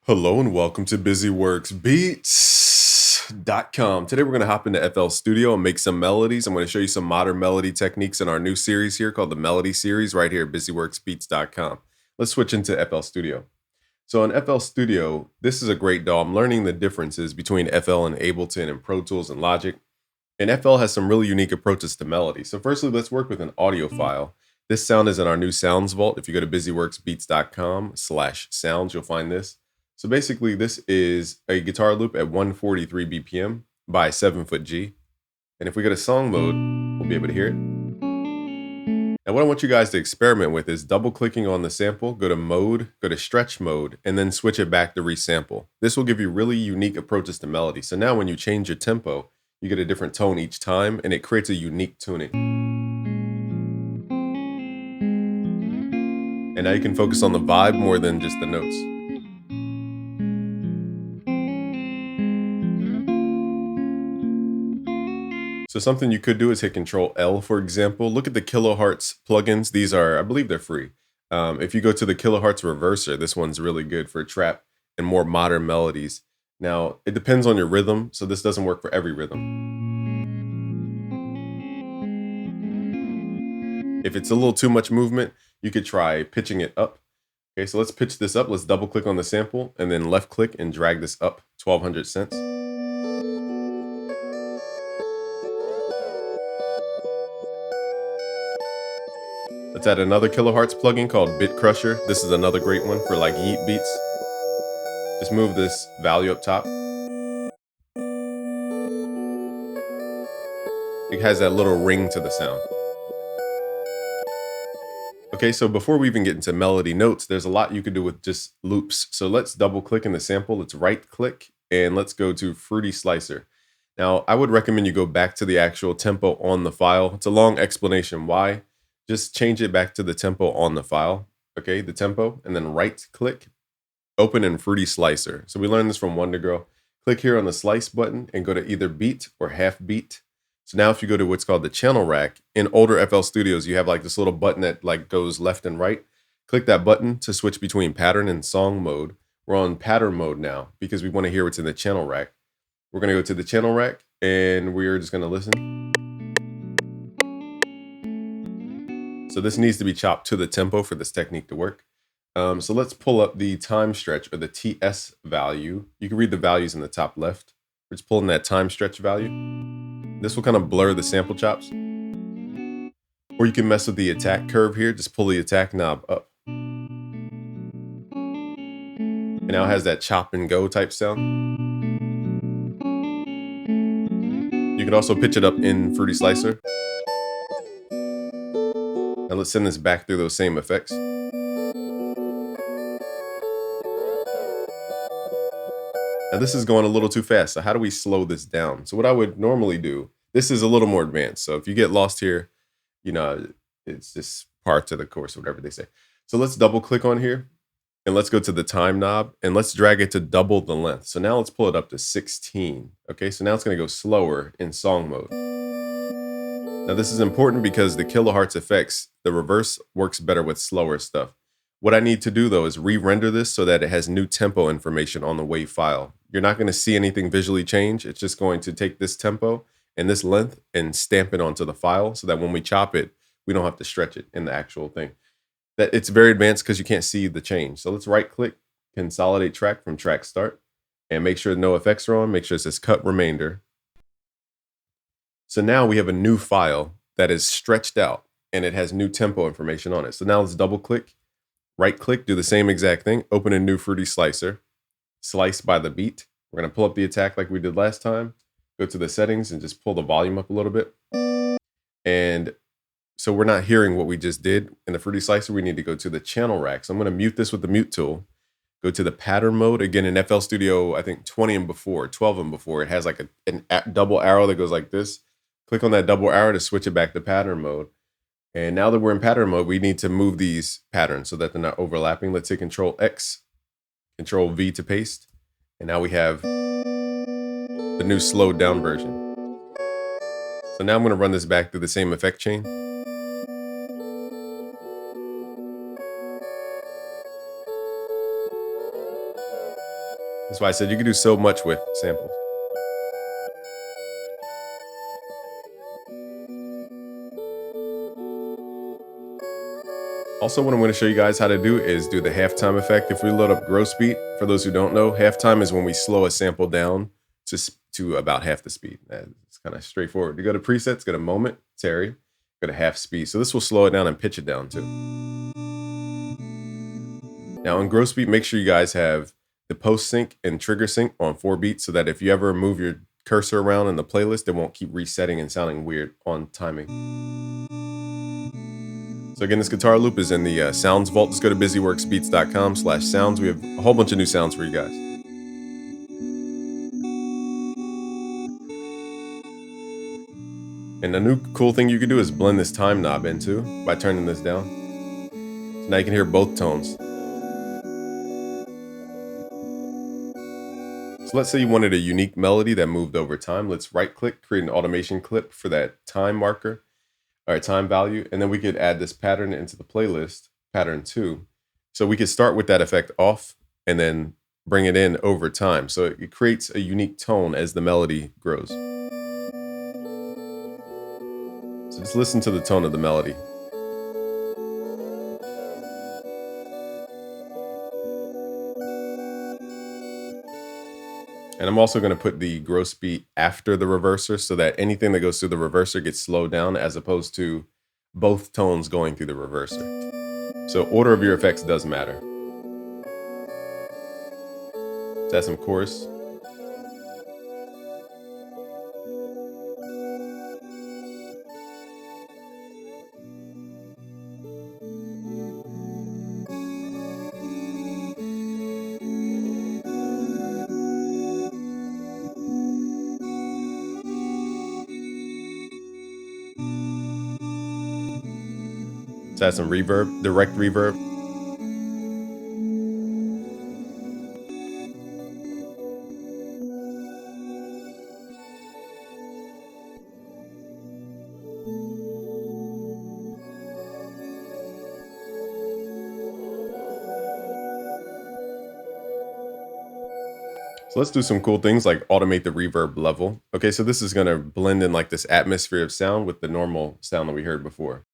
Hello and welcome to BusyWorksBeats.com. Today we're going to hop into FL Studio and make some melodies. I'm going to show you some modern melody techniques in our new series here called the Melody Series right here at BusyWorksBeats.com. Let's switch into FL Studio. So in FL Studio, this is a great DAW. I'm learning the differences between FL and Ableton and Pro Tools and Logic. And FL has some really unique approaches to melody. So firstly, let's work with an audio file. This sound is in our new Sounds Vault. If you go to BusyWorksBeats.com/sounds, you'll find this. So basically, this is a guitar loop at 143 BPM by 7-foot G. And if we go to song mode, we'll be able to hear it. And what I want you guys to experiment with is double clicking on the sample, go to mode, go to stretch mode, and then switch it back to resample. This will give you really unique approaches to melody. So now when you change your tempo, you get a different tone each time, and it creates a unique tuning. And now you can focus on the vibe more than just the notes. So something you could do is hit Control L, for example. Look at the Kilohertz plugins. These are, I believe they're free. If you go to the Kilohertz Reverser, this one's really good for trap and more modern melodies. Now, it depends on your rhythm, so this doesn't work for every rhythm. If it's a little too much movement, you could try pitching it up. Okay, so let's pitch this up. Let's double click on the sample and then left click and drag this up 1200 cents. Let's add another Kilohertz plugin called Bit Crusher. This is another great one for like yeet beats. Just move this value up top. It has that little ring to the sound. Okay, so before we even get into melody notes, there's a lot you could do with just loops. So let's double click in the sample. Let's right click and let's go to Fruity Slicer. Now, I would recommend you go back to the actual tempo on the file. It's a long explanation why. Just change it back to the tempo on the file, okay, the tempo, and then right click, open in Fruity Slicer. So we learned this from Wonder Girl. Click here on the slice button and go to either beat or half beat. So now if you go to what's called the channel rack, in older FL Studios, you have like this little button that like goes left and right. Click that button to switch between pattern and song mode. We're on pattern mode now because we want to hear what's in the channel rack. We're going to go to the channel rack and we're just going to listen. So this needs to be chopped to the tempo for this technique to work. So let's pull up the time stretch or the TS value. You can read the values in the top left. We're just pulling that time stretch value. This will kind of blur the sample chops. Or you can mess with the attack curve here. Just pull the attack knob up. And now it has that chop and go type sound. You can also pitch it up in Fruity Slicer. Now let's send this back through those same effects. Now this is going a little too fast, so how do we slow this down? So what I would normally do, this is a little more advanced, so if you get lost here, you know, it's just part of the course, whatever they say. So let's double click on here, and let's go to the time knob, and let's drag it to double the length. So now let's pull it up to 16, okay? So now it's gonna go slower in song mode. Now this is important because the kilohertz effects, the reverse works better with slower stuff. What I need to do though is re-render this so that it has new tempo information on the WAV file. You're not going to see anything visually change. It's just going to take this tempo and this length and stamp it onto the file so that when we chop it, we don't have to stretch it in the actual thing. That it's very advanced because you can't see the change. So let's right click, consolidate track from track start, and make sure no effects are on. Make sure it says cut remainder. So now we have a new file that is stretched out and it has new tempo information on it. So now let's double click, right click, do the same exact thing, open a new Fruity Slicer, slice by the beat. We're going to pull up the attack like we did last time, go to the settings and just pull the volume up a little bit. And so we're not hearing what we just did in the Fruity Slicer. We need to go to the channel rack. So I'm going to mute this with the mute tool. Go to the pattern mode. Again, in FL Studio, I think 20 and before, 12 and before, it has like a double arrow that goes like this. Click on that double arrow to switch it back to pattern mode. And now that we're in pattern mode, we need to move these patterns so that they're not overlapping. Let's hit Control X, Control V to paste. And now we have the new slowed down version. So now I'm going to run this back through the same effect chain. That's why I said you can do so much with samples. Also, what I'm going to show you guys how to do is do the halftime effect. If we load up gross beat, for those who don't know, halftime is when we slow a sample down to about half the speed. It's kind of straightforward. You go to presets, go to moment, Terry, go to half speed. So this will slow it down and pitch it down too. Now on gross beat, make sure you guys have the post sync and trigger sync on 4 beats so that if you ever move your cursor around in the playlist, it won't keep resetting and sounding weird on timing. So again, this guitar loop is in the sounds vault. Just go to busyworksbeats.com/sounds. We have a whole bunch of new sounds for you guys. And a new cool thing you can do is blend this time knob in too by turning this down. So now you can hear both tones. So let's say you wanted a unique melody that moved over time. Let's right click, create an automation clip for that time marker. All right, time value, and then we could add this pattern into the playlist, pattern 2. So we could start with that effect off and then bring it in over time. So it creates a unique tone as the melody grows. So just listen to the tone of the melody. And I'm also going to put the gross beat after the reverser so that anything that goes through the reverser gets slowed down as opposed to both tones going through the reverser. So order of your effects does matter. Let's add some chorus. Let's add some reverb, direct reverb. So let's do some cool things like automate the reverb level. Okay, so this is going to blend in like this atmosphere of sound with the normal sound that we heard before.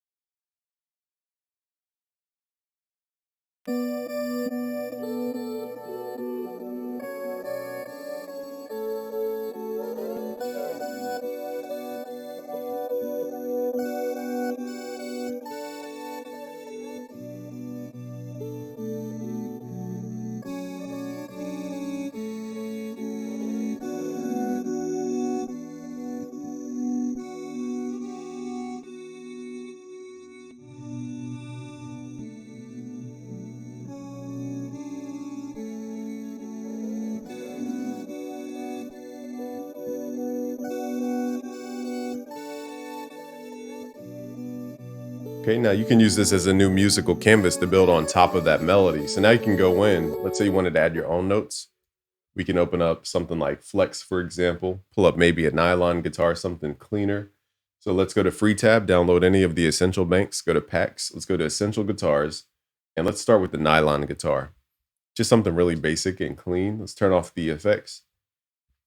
Okay, now you can use this as a new musical canvas to build on top of that melody. So now you can go in, let's say you wanted to add your own notes. We can open up something like Flex, for example, pull up maybe a nylon guitar, something cleaner. So let's go to Free tab, download any of the essential banks, go to Packs, let's go to Essential Guitars, and let's start with the nylon guitar. Just something really basic and clean. Let's turn off the effects.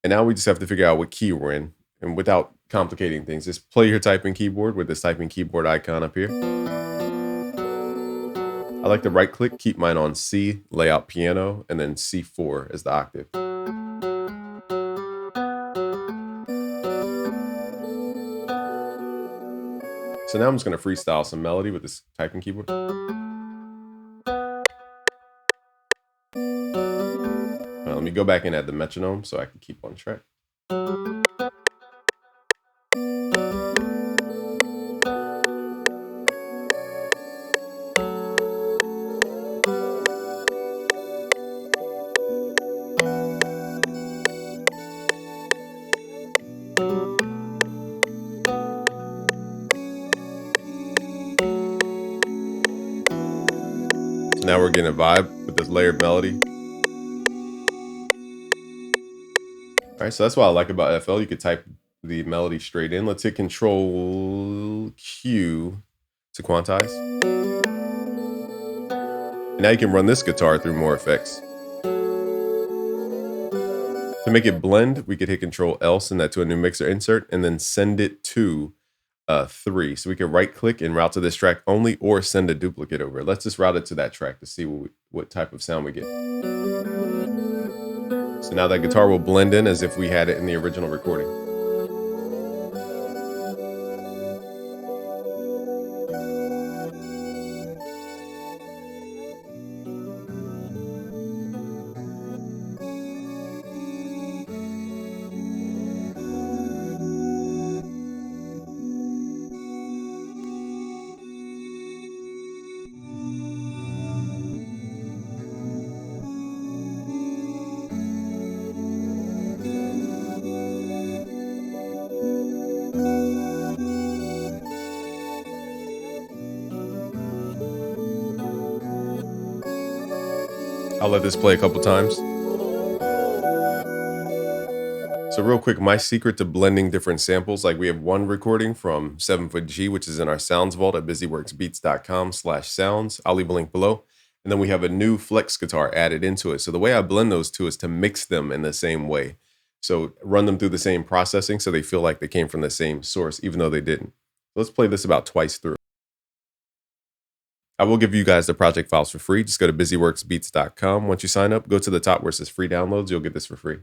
And now we just have to figure out what key we're in. And without complicating things, just play your typing keyboard with this typing keyboard icon up here. I like to right click, keep mine on C, layout piano, and then C4 as the octave. So now I'm just going to freestyle some melody with this typing keyboard. Let me go back and add the metronome so I can keep on track. So now we're getting a vibe with this layered melody. All right, so that's what I like about FL. You could type the melody straight in. Let's hit Control Q to quantize. And now you can run this guitar through more effects. To make it blend, we could hit Control L, send that to a new mixer insert, and then send it to 3. So we can right click and route to this track only, or send a duplicate over. Let's just route it to that track to see what type of sound we get. So now that guitar will blend in as if we had it in the original recording. I'll let this play a couple times. So real quick, my secret to blending different samples, like we have one recording from 7 Foot G, which is in our sounds vault at busyworksbeats.com/sounds. I'll leave a link below. And then we have a new flex guitar added into it. So the way I blend those two is to mix them in the same way. So run them through the same processing so they feel like they came from the same source, even though they didn't. Let's play this about twice through. I will give you guys the project files for free. Just go to busyworksbeats.com. Once you sign up, go to the top where it says free downloads. You'll get this for free.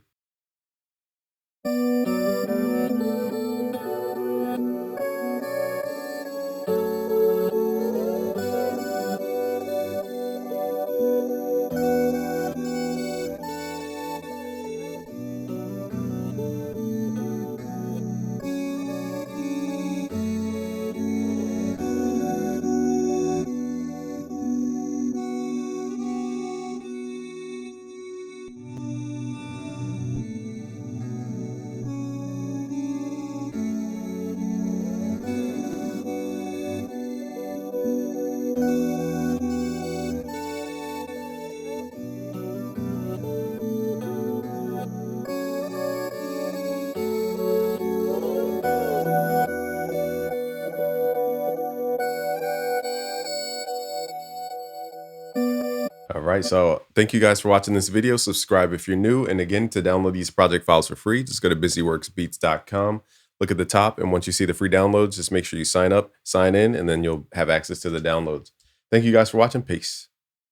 All right, so thank you guys for watching this video. Subscribe if you're new. And again, to download these project files for free, just go to busyworksbeats.com. Look at the top, and once you see the free downloads, just make sure you sign up, sign in, and then you'll have access to the downloads. Thank you guys for watching. Peace.